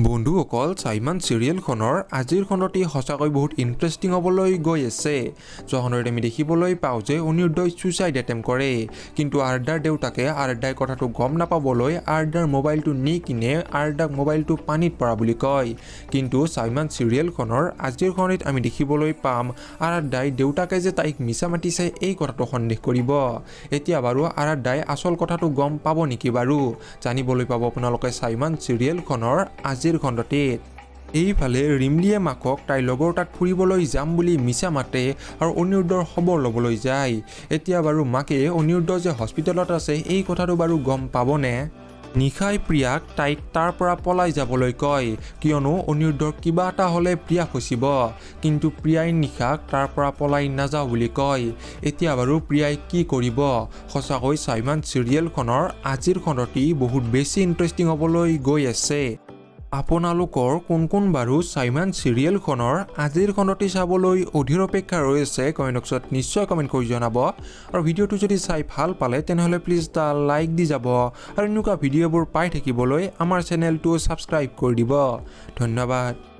বন্ধুসকল চাইমান চিৰিয়েলখনৰ আজিৰ খণ্ডটি সঁচাকৈ বহুত ইণ্টাৰেষ্টিং হ'বলৈ গৈ আছে। যোৱাখনত আমি দেখিবলৈ পাওঁ যে অনিৰুদ্ধই ছুইচাইড এটেম্প কৰে, কিন্তু আৰ্দাৰ দেউতাকে আৰ্দাই কথাটো গম নাপাবলৈ আৰ্দাৰ মোবাইলটো নি কিনে আৰ্দাক মোবাইলটো পানীত পৰা বুলি কয়। কিন্তু চাইমান চিৰিয়েলখনৰ আজিৰ খণ্ডত আমি দেখিবলৈ পাম আৰ্দাই দেউতাকে যে তাইক মিছা মাতিছে এই কথাটো সন্দেহ কৰিব। এতিয়া বাৰু আৰ্দাই আচল কথাটো গম পাব নেকি বাৰু জানিবলৈ পাব আপোনালোকে চাইমান চিৰিয়েলখনৰ আজিৰ খণ্ডটিত। এইফালে ৰিমলিয়ে মাকক তাইৰ লগৰ তাত ফুৰিবলৈ যাম বুলি মিছা মাতে আৰু অনিৰুদ্ধৰ খবৰ ল'বলৈ যায়। এতিয়া বাৰু মাকে অনিৰুদ্ধ যে হস্পিটেলত আছে এই কথাটো বাৰু গম পাবনে? নিশাই প্ৰিয়াক তাইক তাৰ পৰা পলাই যাবলৈ কয়, কিয়নো অনিৰুদ্ধৰ কিবা এটা হ'লে প্ৰিয়া ফচিব। কিন্তু প্ৰিয়াই নিশাক তাৰ পৰা পলাই নাযাওঁ বুলি কয়। এতিয়া বাৰু প্ৰিয়াই কি কৰিব? সঁচাকৈ চাইমান চিৰিয়েলখনৰ আজিৰ খণ্ডটি বহুত বেছি ইণ্টাৰেষ্টিং হ'বলৈ গৈ আছে। আপোনালোকৰ কোন কোন বাৰু চাইমান চিৰিয়েলখনৰ আজিৰ খণ্ডটি চাবলৈ অধীৰ অপেক্ষা ৰৈ আছে কমেণ্ট বক্সত নিশ্চয় কমেণ্ট কৰি জনাব। আৰু ভিডিঅ'টো যদি চাই ভাল পালে তেনেহ'লে প্লিজ এটা লাইক দি যাব আৰু এনেকুৱা ভিডিঅ'বোৰ পাই থাকিবলৈ আমাৰ চেনেলটো ছাবস্ক্ৰাইব কৰি দিব। ধন্যবাদ।